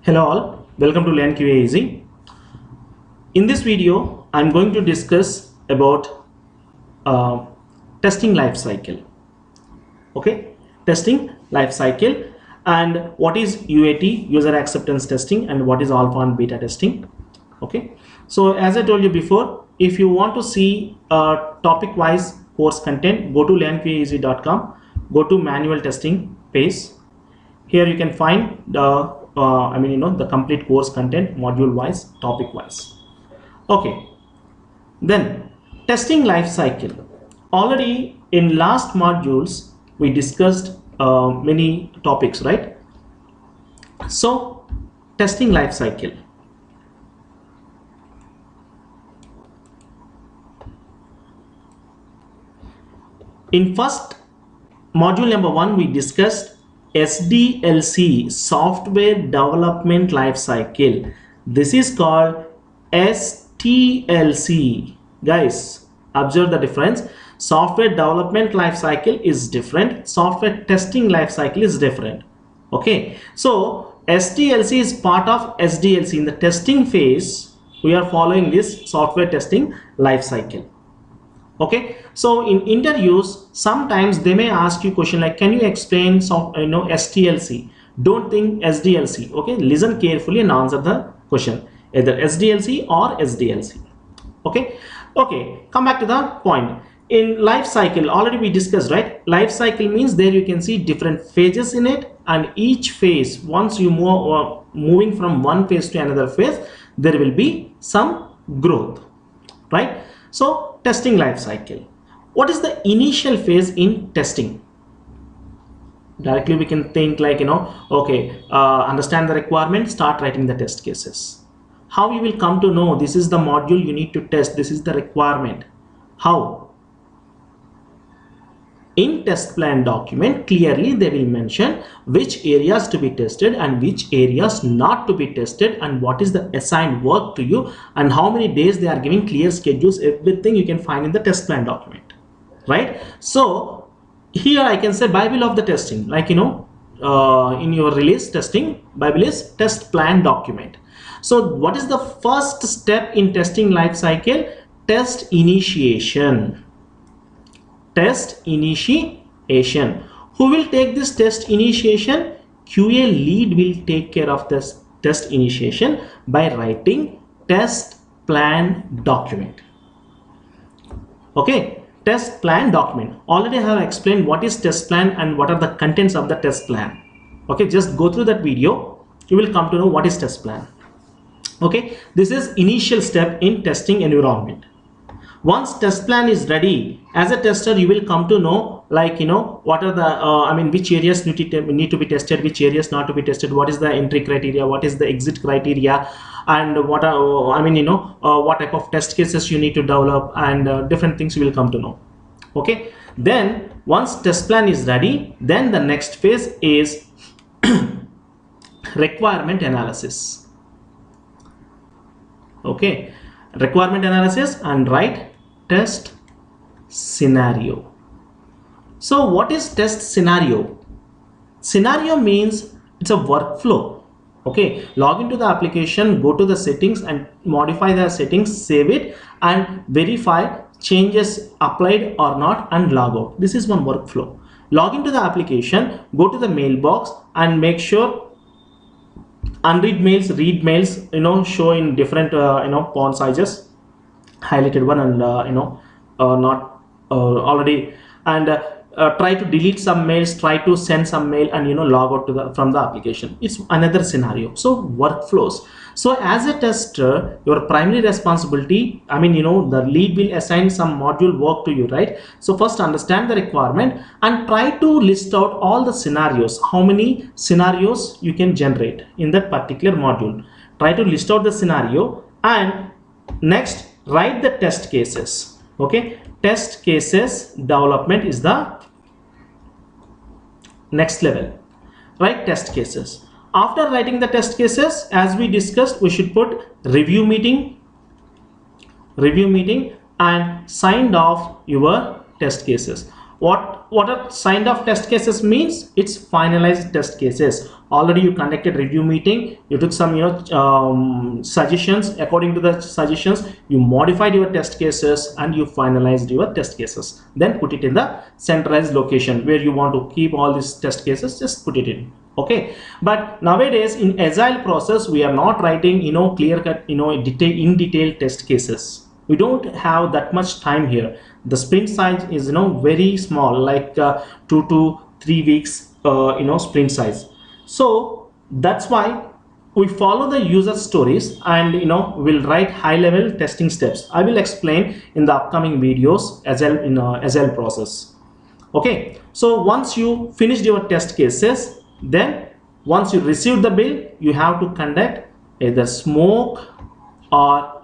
Hello all, welcome to LearnQAEasy. In this video, I'm going to discuss about testing life cycle. Okay, testing life cycle, and what is UAT, user acceptance testing, and what is alpha and beta testing. Okay, so as I told you before, if you want to see topic wise course content, go to LearnQAEasy.com, go to manual testing page. Here you can find the the complete course content, module wise, topic wise. Okay, then testing life cycle. Already in last modules we discussed many topics, right? So testing life cycle. In first module number 1 we discussed SDLC, software development life cycle. This is called STLC. Guys, observe the difference. Software development life cycle is different, software testing life cycle is different. Okay, so STLC is part of SDLC. In the testing phase we are following this software testing life cycle. Okay, so in interviews sometimes they may ask you question like, can you explain STLC? Don't think SDLC. Okay, listen carefully and answer the question, either SDLC or SDLC. Okay, come back to the point. In life cycle, already we discussed, right? Life cycle means there you can see different phases in it, and each phase, once you moving from one phase to another phase, there will be some growth, right? So testing life cycle. What is the initial phase in testing? Directly we can think like, understand the requirement, start writing the test cases. How you will come to know this is the module you need to test, this is the requirement? How? In test plan document, clearly they will mention which areas to be tested and which areas not to be tested, and what is the assigned work to you, and how many days they are giving, clear schedules. Everything you can find in the test plan document, right? So here I can say Bible of the testing, like in your release testing, Bible is test plan document. So what is the first step in testing life cycle? Test initiation. Test initiation. Who will take this test initiation? QA lead will take care of this test initiation by writing test plan document. Okay, test plan document. Already I have explained what is test plan and what are the contents of the test plan. Okay, just go through that video, you will come to know what is test plan. Okay, this is initial step in testing environment. Once test plan is ready, as a tester you will come to know, like what are the which areas need to be tested, which areas not to be tested, what is the entry criteria, what is the exit criteria, and what are what type of test cases you need to develop, and different things you will come to know. Okay, then once test plan is ready, then the next phase is requirement analysis. Okay, requirement analysis and write test scenario. So what is test scenario? Scenario means it's a workflow. Okay, log into the application, go to the settings and modify the settings, save it and verify changes applied or not, and log out. This is one workflow. Log into the application, go to the mailbox and make sure unread mails, read mails show in different font sizes, highlighted one and not already, and try to delete some mails, try to send some mail, and log out from the application. It's another scenario. So workflows. So as a tester, your primary responsibility, the lead will assign some module work to you, right? So first understand the requirement and try to list out all the scenarios, how many scenarios you can generate in that particular module. Try to list out the scenario and next write the test cases. Okay, test cases development is the next level. Write test cases. After writing the test cases, as we discussed, we should put review meeting and signed off your test cases. What what are signed off test cases means? It's finalized test cases. Already you conducted review meeting, you took some suggestions. According to the suggestions, you modified your test cases and you finalized your test cases. Then put it in the centralized location where you want to keep all these test cases. Just put it in. Okay, but nowadays in agile process we are not writing clear cut in detail test cases. We don't have that much time here. The sprint size is very small, like 2 to 3 weeks sprint size. So that's why we follow the user stories and we'll write high level testing steps. I will explain in the upcoming videos agile process. Okay, so once you finished your test cases, then once you receive the bill, you have to conduct either smoke or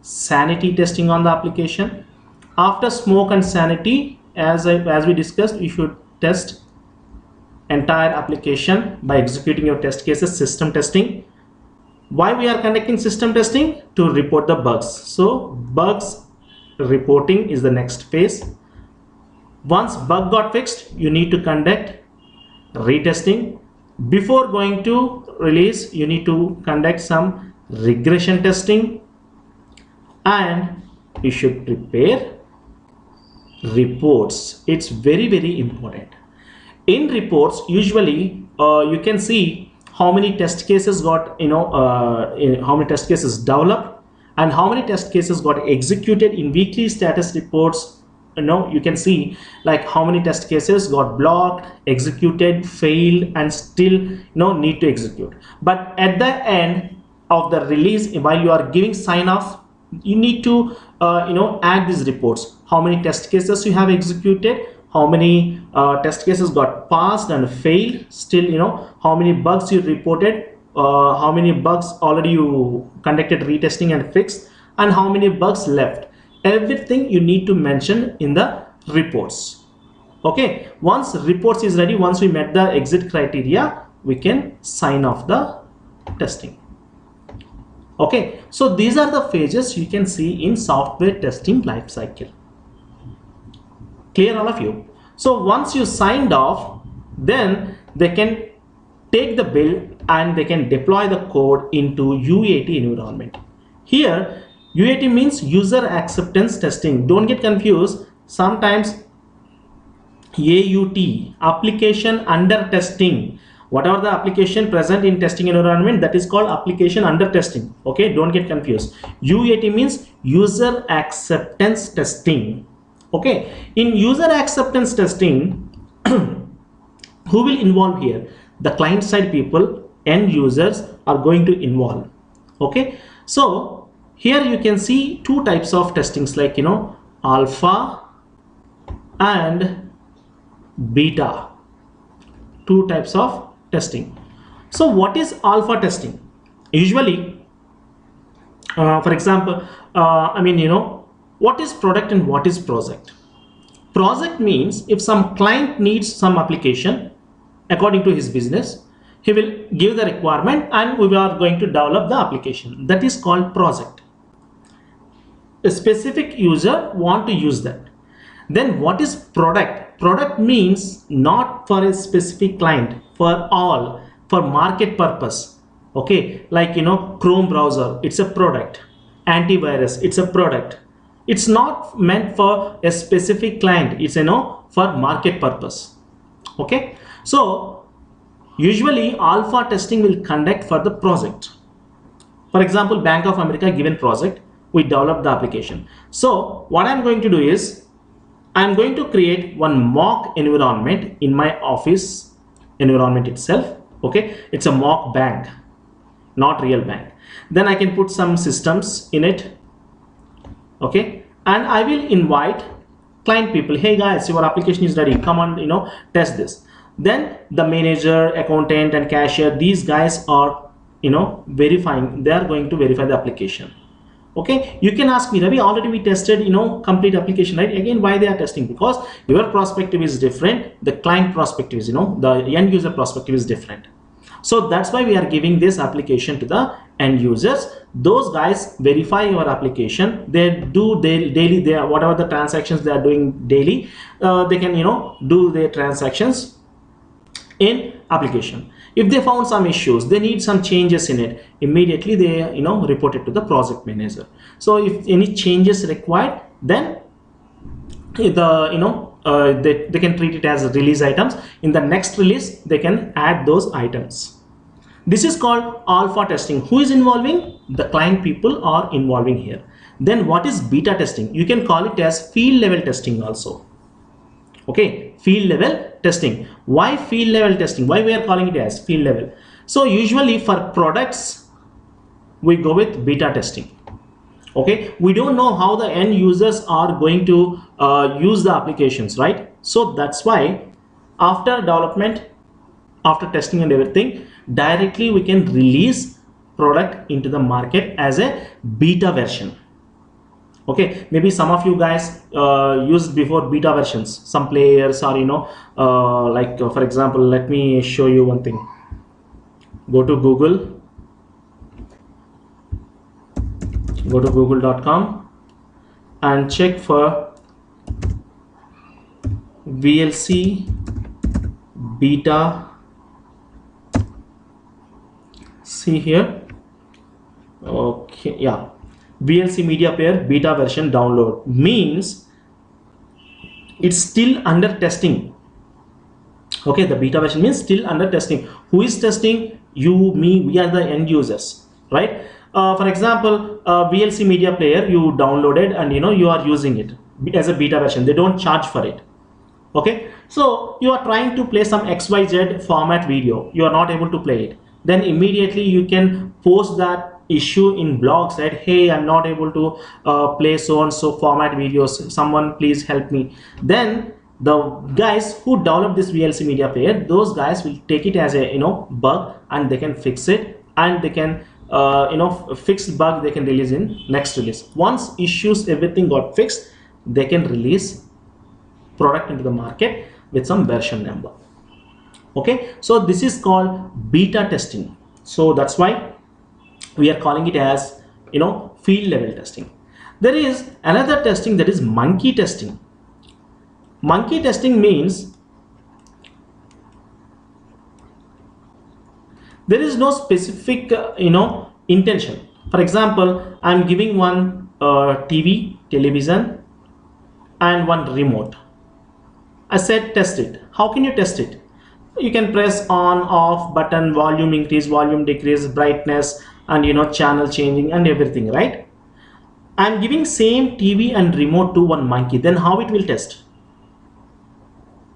sanity testing on the application. After smoke and sanity, as we discussed, you should test entire application by executing your test cases. System testing. Why we are conducting system testing? To report the bugs. So bugs reporting is the next phase. Once bug got fixed, you need to conduct retesting. Before going to release, you need to conduct some regression testing, and you should prepare reports. It's very important. In reports, usually you can see how many test cases got how many test cases developed and how many test cases got executed. In weekly status reports, you can see like how many test cases got blocked, executed, failed, and still need to execute. But at the end of the release, while you are giving sign off, you need to add these reports. How many test cases you have executed, how many test cases got passed and failed, still how many bugs you reported, how many bugs already you conducted retesting and fixed, and how many bugs left. Everything you need to mention in the reports. Okay, once reports is ready, once we met the exit criteria, we can sign off the testing. Okay, so these are the phases you can see in software testing life cycle. Clear, all of you? So once you signed off, then they can take the build and they can deploy the code into UAT environment. Here UAT means user acceptance testing. Don't get confused. Sometimes AUT, application under testing. Whatever the application present in testing environment, that is called application under testing. Okay, don't get confused. UAT means user acceptance testing. Okay, in user acceptance testing, who will involve here? The client side people, end users are going to involve. Okay, so here you can see two types of testings, like alpha and beta. Two types of testing. So what is alpha testing? Usually, for example, what is product and what is project? Project means if some client needs some application according to his business, he will give the requirement and we are going to develop the application. That is called project. A specific user want to use that. Then what is product? Product means not for a specific client, for all, for market purpose. Okay, like Chrome browser, it's a product. Antivirus, it's a product. It's not meant for a specific client, it's for market purpose. Okay, so usually alpha testing will conduct for the project. For example, Bank of America given project, we develop the application. So what I'm going to do is I'm going to create one mock environment in my office environment itself. Okay, it's a mock bank, not real bank. Then I can put some systems in it. Okay, and I will invite client people. Hey guys, your application is ready, come on, test this. Then the manager, accountant, and cashier, these guys are verifying. They are going to verify the application. Okay, you can ask me, Ravi, already we tested complete application, right? Again, why they are testing? Because your perspective is different, the client perspective is the end user perspective is different. So that's why we are giving this application to the end users. Those guys verify your application. They do daily, whatever the transactions they are doing daily, they can do their transactions in application. If they found some issues, they need some changes in it, immediately they report it to the project manager. So if any changes required, then they can treat it as release items. In the next release, they can add those items. This is called alpha testing. Who is involving? The client people are involving here. Then what is beta testing? You can call it as field level testing also. Okay, field level testing. Why field level testing? Why we are calling it as field level? So usually for products, we go with beta testing. Okay, we don't know how the end users are going to use the applications, right? So that's why after development, after testing and everything, directly we can release product into the market as a beta version. Okay, maybe some of you guys used before beta versions, some players, or like for example, let me show you one thing. Go to Google, go to google.com and check for VLC beta. See here. Okay, yeah, VLC media player beta version download means it's still under testing. Okay, the beta version means still under testing. Who is testing? You, me, we are the end users, right? For example, VLC media player you downloaded and you are using it as a beta version. They don't charge for it. Okay, so you are trying to play some XYZ format video, you are not able to play it. Then immediately you can post that issue in blog, said, hey, I'm not able to play so and so format videos, someone please help me. Then the guys who develop this VLC media player, those guys will take it as a bug, and they can fix it, and they can fixed bug they can release in next release. Once issues everything got fixed, they can release product into the market with some version number. Okay, so this is called beta testing. So that's why we are calling it as field level testing. There is another testing, that is monkey testing. Monkey testing means there is no specific intention. For example, I'm giving one television and one remote. I said test it. How can you test it? You can press on off button, volume increase, volume decrease, brightness, and channel changing and everything, right? I'm giving same TV and remote to one monkey, then how it will test?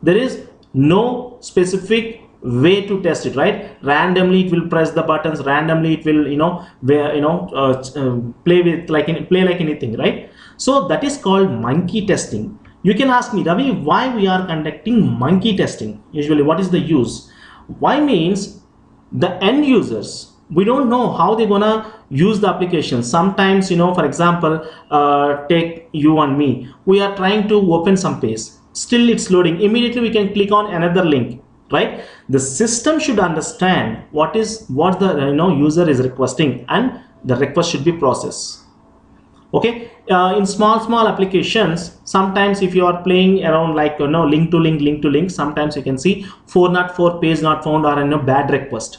There is no specific way to test it, right? Randomly it will press the buttons, randomly it will play like anything, right? So that is called monkey testing. You can ask me, Ravi, why we are conducting monkey testing? Usually what is the use? Why means the end users, we don't know how they're gonna use the application. Sometimes for example, take you and me, we are trying to open some page, still it's loading, immediately we can click on another link, right? The system should understand what the user is requesting, and the request should be processed. Okay, in small applications, sometimes if you are playing around like link to link, sometimes you can see 404 page not found, or bad request,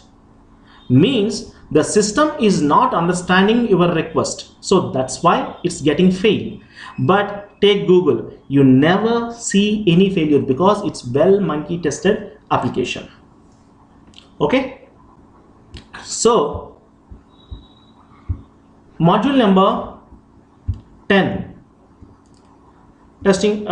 means the system is not understanding your request, so that's why it's getting failed. But take Google, you never see any failure because it's well monkey tested application. Okay, so module number 10, testing,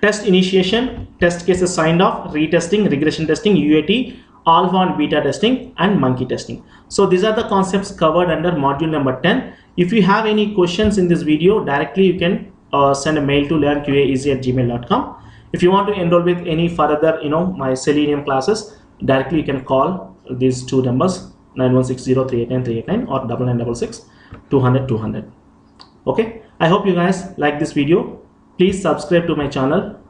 test initiation, test cases signed off, retesting, regression testing, UAT, alpha and beta testing, and monkey testing. So these are the concepts covered under module number 10. If you have any questions in this video, directly you can send a mail to LearnQAEasy@gmail.com. If you want to enroll with any further my Selenium classes, directly you can call these two numbers, 9160389389 or 9966 200 200. Okay, I hope you guys like this video. Please subscribe to my channel